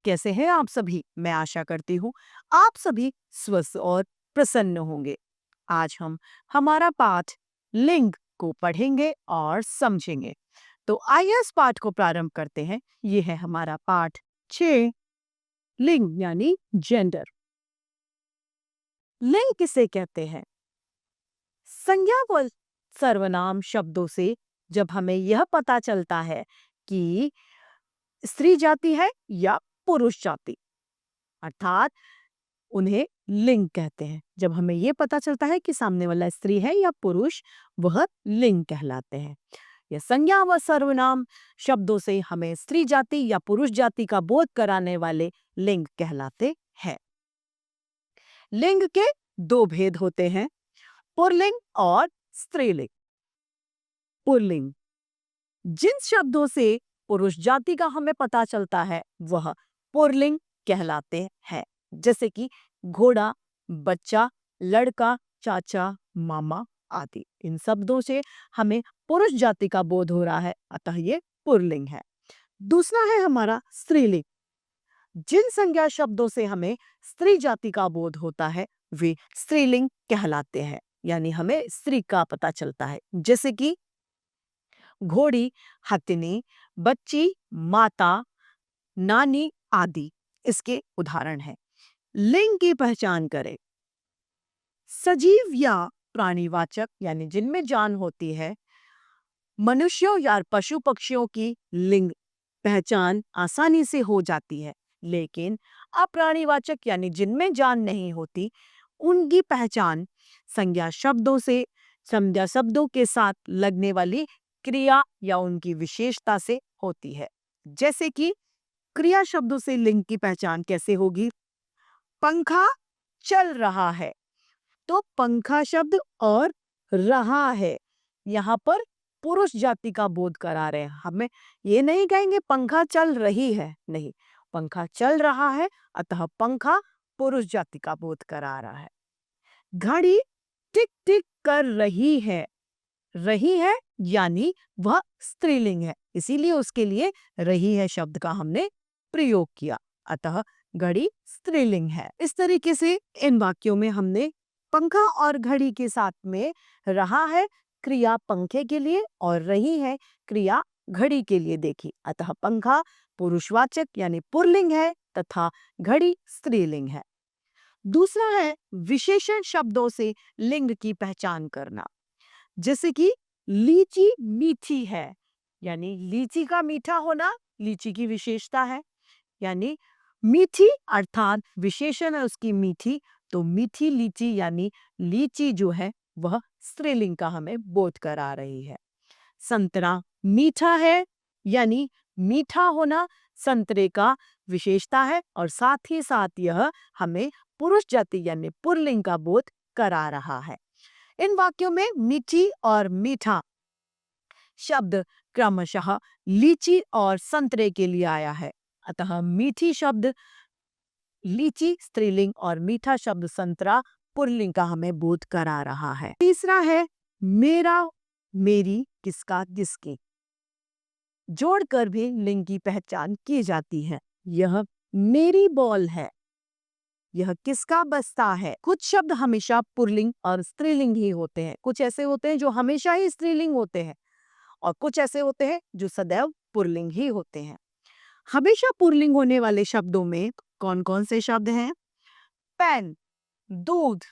कैसे हैं आप सभी? मैं आशा करती हूँ आप सभी स्वस्थ और प्रसन्न होंगे। आज हम हमारा पाठ लिंग को पढ़ेंगे और समझेंगे। तो आइए इस पाठ को प्रारंभ करते हैं। ये है हमारा पाठ 6, लिंग यानी जेंडर। लिंग किसे कहते हैं? संज्ञा व सर्वनाम शब्दों से जब हमें यह पता चलता है कि स्त्री जाति है या पुरुष जाति, अर्थात उन्हें लिंग कहते हैं। जब हमें यह पता चलता है कि सामने वाला स्त्री है या पुरुष, वह लिंग कहलाते हैं। यह संज्ञा व सर्वनाम शब्दों से हमें स्त्री जाति या पुरुष जाति का बोध कराने वाले लिंग कहलाते हैं। लिंग के दो भेद होते हैं, पुल्लिंग और स्त्रीलिंग। पुल्लिंग जिन शब्दों से पुरुष जाति का हमें पता चलता है वह पुल्लिंग कहलाते हैं, जैसे कि घोड़ा, बच्चा, लड़का, चाचा, मामा आदि। इन शब्दों से हमें पुरुष जाति का बोध हो रहा है, अतः ये पुल्लिंग है। दूसरा है हमारा स्त्रीलिंग। जिन संज्ञा शब्दों से हमें स्त्री जाति का बोध होता है वे स्त्रीलिंग कहलाते हैं, यानी हमें स्त्री का पता चलता है, जैसे कि घोड़ी, हथिनी, बच्ची, माता, नानी आदि इसके उदाहरण हैं। लिंग की पहचान करें। सजीव या प्राणीवाचक यानी जिनमें जान होती है, मनुष्यों या पशु पक्षियों की लिंग पहचान आसानी से हो जाती है, लेकिन अप्राणीवाचक यानी जिनमें जान नहीं होती, उनकी पहचान संज्ञा शब्दों से, संज्ञा शब्दों के साथ लगने वाली क्रिया या उनकी विशेषता से होती है। जैसे कि क्रिया शब्दों से लिंग की पहचान कैसे होगी? पंखा चल रहा है, तो पंखा शब्द और रहा है यहाँ पर पुरुष जाति का बोध करा रहे हैं। हमें ये नहीं कहेंगे पंखा चल रही है, नहीं, पंखा चल रहा है, अतः पंखा पुरुष जाति का बोध करा रहा है। घड़ी टिक टिक कर रही है यानी वह स्त्रीलिंग है, इसीलिए उसके लिए रही है शब्द का हमने प्रयोग किया, अतः घड़ी स्त्रीलिंग है। इस तरीके से इन वाक्यों में हमने पंखा और घड़ी के साथ में रहा है क्रिया पंखे के लिए और रही है क्रिया घड़ी के लिए देखी, अतः पंखा पुरुषवाचक यानी पुल्लिंग है तथा घड़ी स्त्रीलिंग है। दूसरा है विशेषण शब्दों से लिंग की पहचान करना, जैसे कि लीची मीठी है, यानी लीची का मीठा होना लीची की विशेषता है, यानी मीठी अर्थात विशेषण है उसकी मीठी, तो मीठी लीची यानी लीची जो है वह स्त्रीलिंग का हमें बोध करा रही है। संतरा मीठा है, यानी मीठा होना संतरे का विशेषता है और साथ ही साथ यह हमें पुरुष जाति यानी पुल्लिंग का बोध करा रहा है। इन वाक्यों में मीठी और मीठा शब्द क्रमशः लीची और संतरे के लिए आया है, अतः मीठी शब्द लीची स्त्रीलिंग और मीठा शब्द संतरा पुल्लिंग का हमें बोध करा रहा है। तीसरा है मेरा, मेरी, किसका, किसकी। जोड़कर भी लिंग की पहचान की जाती है। यह मेरी बॉल है, यह किसका बस्ता है। कुछ शब्द हमेशा पुल्लिंग और स्त्रीलिंग ही होते हैं, कुछ ऐसे होते हैं जो हमेशा ही स्त्रीलिंग होते हैं और कुछ ऐसे होते हैं जो सदैव पुल्लिंग ही होते हैं। हमेशा पुल्लिंग होने वाले शब्दों में कौन कौन से शब्द हैं? पेन, दूध,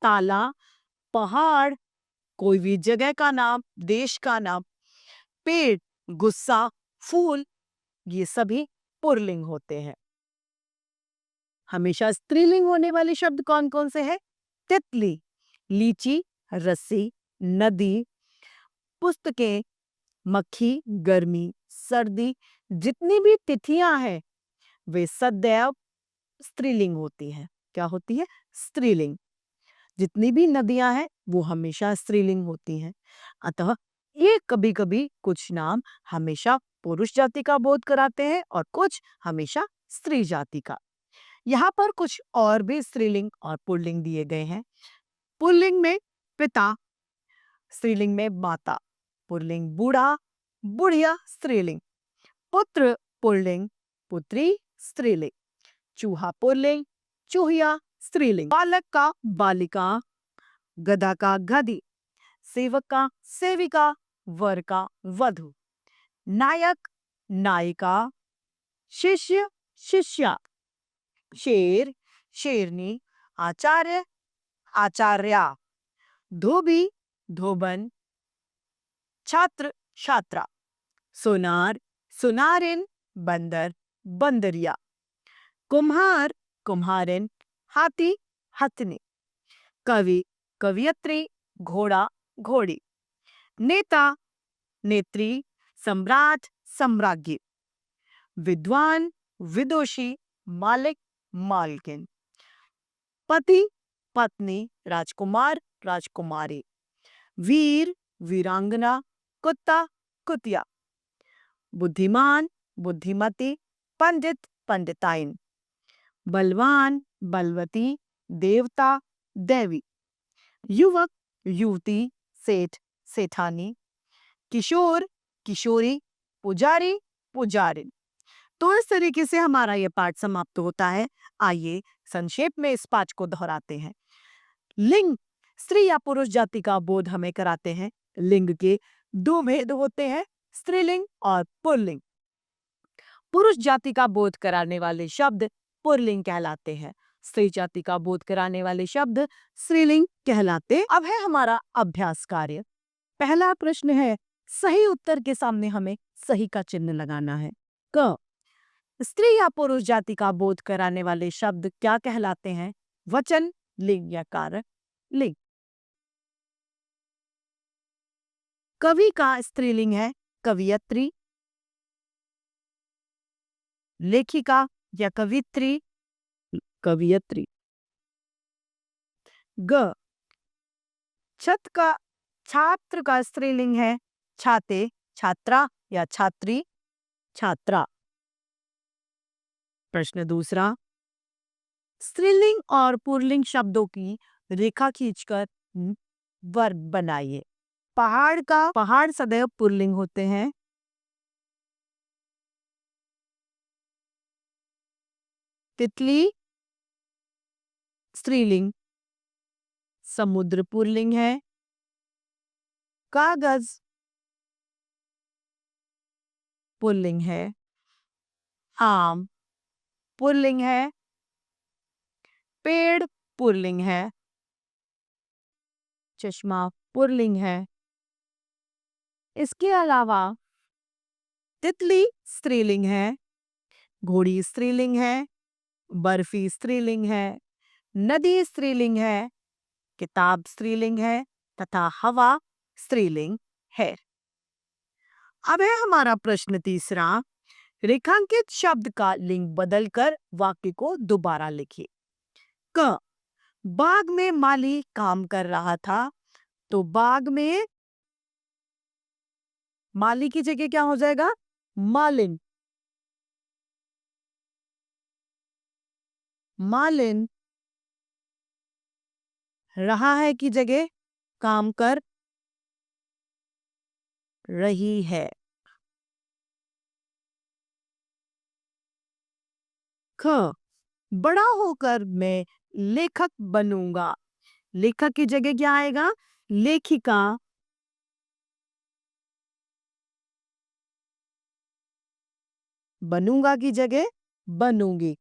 ताला, पहाड़, कोई भी जगह का नाम, देश का नाम, पेड़, गुस्सा, फूल, ये सभी पुल्लिंग होते हैं। हमेशा स्त्रीलिंग होने वाले शब्द कौन कौन से हैं? तितली, लीची, रस्सी, नदी, पुस्तकें, मक्खी, गर्मी, सर्दी, जितनी भी तिथियां हैं वे सदैव स्त्रीलिंग होती हैं। क्या होती है? स्त्रीलिंग। जितनी भी नदियां हैं वो हमेशा स्त्रीलिंग होती हैं, अतः ये कभी कभी कुछ नाम हमेशा पुरुष जाति का बोध कराते हैं और कुछ हमेशा स्त्री जाति का। यहाँ पर कुछ और भी स्त्रीलिंग और पुल्लिंग दिए गए हैं। पुल्लिंग में पिता, स्त्रीलिंग में माता, पुल्लिंग बूढ़ा, बुढ़िया स्त्रीलिंग, पुत्र पुल्लिंग, पुत्री स्त्रीलिंग। चूहा पुल्लिंग, चूहिया स्त्रीलिंग। बालक का बालिका, गधा का गधी, सेवक का सेविका, वर का वधु, नायक नायिका, शिष्य शिष्या, शेर शेरनी, आचार्य आचार्या, धोबी धोबन, छात्र छात्रा, सुनार सुनारिन, बंदर बंदरिया, कुम्हार कुम्हारिन, हाथी हथनी, कवि कवियत्री, घोड़ा घोड़ी, नेता नेत्री, सम्राट सम्राज्ञी, विद्वान विदुषी, मालिक मालकिन, पति पत्नी, राजकुमार राजकुमारी, वीर वीरांगना, कुत्ता कुतिया, बुद्धिमान बुद्धिमती, पंडित पंडिताइन, बलवान बलवती, देवता देवी, युवक युवती, सेठ सेठानी, किशोर किशोरी, पुजारी पुजारिन। तो इस तरीके से हमारा ये पाठ समाप्त होता है। आइए संक्षेप में इस पाठ को दोहराते हैं। लिंग स्त्री या पुरुष जाति का बोध हमें कराते हैं। लिंग के दो भेद होते हैं, स्त्रीलिंग और पुल्लिंग। पुरुष जाति का बोध कराने वाले शब्द पुल्लिंग कहलाते हैं, स्त्री जाति का बोध कराने वाले शब्द स्त्रीलिंग कहलाते। अब है हमारा अभ्यास कार्य। पहला प्रश्न है, सही उत्तर के सामने हमें सही का चिन्ह लगाना है। क स्त्री या पुरुष जाति का बोध कराने वाले शब्द क्या कहलाते हैं? वचन, लिंग या कारक। लिंग। कवि का स्त्रीलिंग है कवियत्री, लेखिका या कवित्री, कवियत्री। ग छत का छात्र का स्त्रीलिंग है छाते, छात्रा या छात्री, छात्रा। प्रश्न दूसरा, स्त्रीलिंग और पुल्लिंग शब्दों की रेखा खींचकर वर्ब बनाइए। पहाड़ सदैव पुल्लिंग होते हैं। तितली स्त्रीलिंग, समुद्र पुल्लिंग है। कागज पुल्लिंग है। आम पुल्लिंग है। पेड़ पुल्लिंग है। चश्मा पुल्लिंग है। इसके अलावा तितली स्त्रीलिंग है, घोड़ी स्त्रीलिंग है, बर्फी स्त्रीलिंग है, नदी स्त्रीलिंग है, किताब स्त्रीलिंग है तथा हवा स्त्रीलिंग है। अब है हमारा प्रश्न तीसरा, रेखांकित शब्द का लिंग बदलकर वाक्य को दोबारा लिखिए। क बाग में माली काम कर रहा था, तो बाग में माली की जगह क्या हो जाएगा? मालिन। मालिन रहा है की जगह काम कर रही है। ख बड़ा होकर मैं लेखक बनूंगा, लेखक की जगह क्या आएगा? लेखिका। बनूंगा की जगह बनूंगी।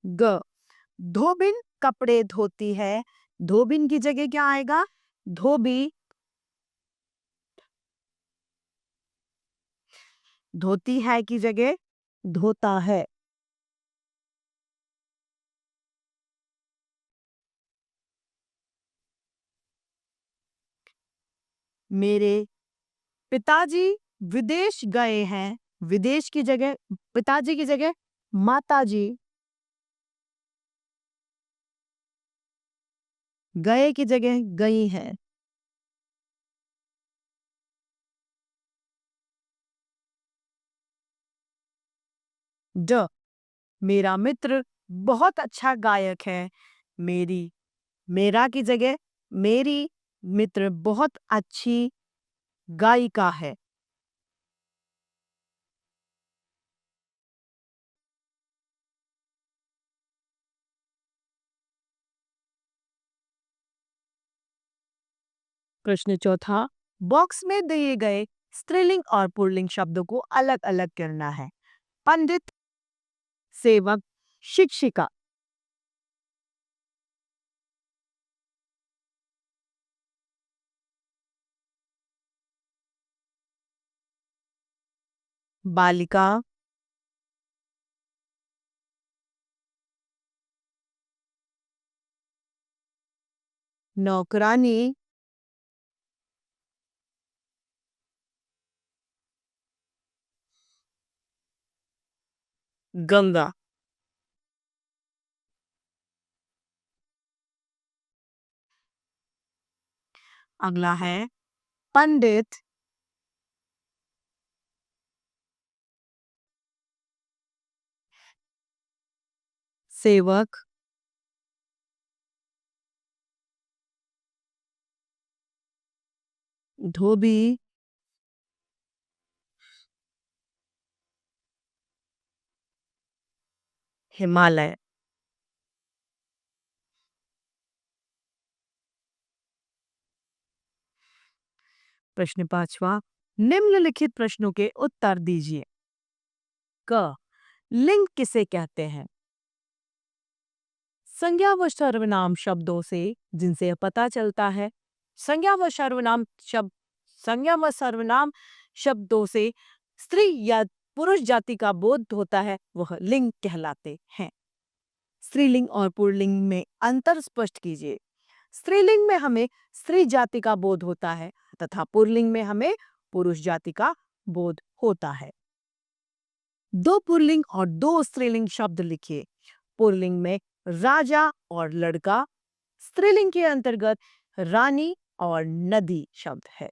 ग धोबिन कपड़े धोती है, धोबिन की जगह क्या आएगा? धोबी। धोती है की जगह धोता है। मेरे पिताजी विदेश गए हैं, विदेश की जगह पिताजी की जगह माताजी। गए की जगह गई है। ड मेरा मित्र बहुत अच्छा गायक है, मेरी। मेरा की जगह मेरी, मित्र बहुत अच्छी गायिका है। प्रश्न चौथा, बॉक्स में दिए गए स्त्रीलिंग और पुल्लिंग शब्दों को अलग अलग करना है। पंडित, सेवक, शिक्षिका। बालिका, नौकरानी, गंगा। अगला है पंडित, सेवक, धोबी, हिमालय। प्रश्न पांचवा, निम्नलिखित प्रश्नों के उत्तर दीजिए। क, लिंग किसे कहते हैं? संज्ञा व सर्वनाम शब्दों से जिनसे यह पता चलता है। संज्ञा व सर्वनाम शब्द संज्ञा व सर्वनाम शब्दों से स्त्री या पुरुष जाति का बोध होता है, वह लिंग कहलाते हैं। स्त्रीलिंग और पुल्लिंग में अंतर स्पष्ट कीजिए। स्त्रीलिंग में हमें स्त्री जाति का बोध होता है तथा पुल्लिंग में हमें पुरुष जाति का बोध होता है। दो पुल्लिंग और दो स्त्रीलिंग शब्द लिखिए। पुल्लिंग में राजा और लड़का, स्त्रीलिंग के अंतर्गत रानी और नदी शब्द है।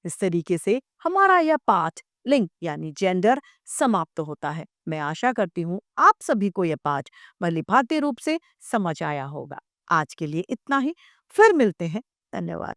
इस तरीके से हमारा यह पाठ लिंग यानी जेंडर समाप्त होता है। मैं आशा करती हूँ आप सभी को यह पाठ भलीभांति रूप से समझ आया होगा। आज के लिए इतना ही, फिर मिलते हैं। धन्यवाद।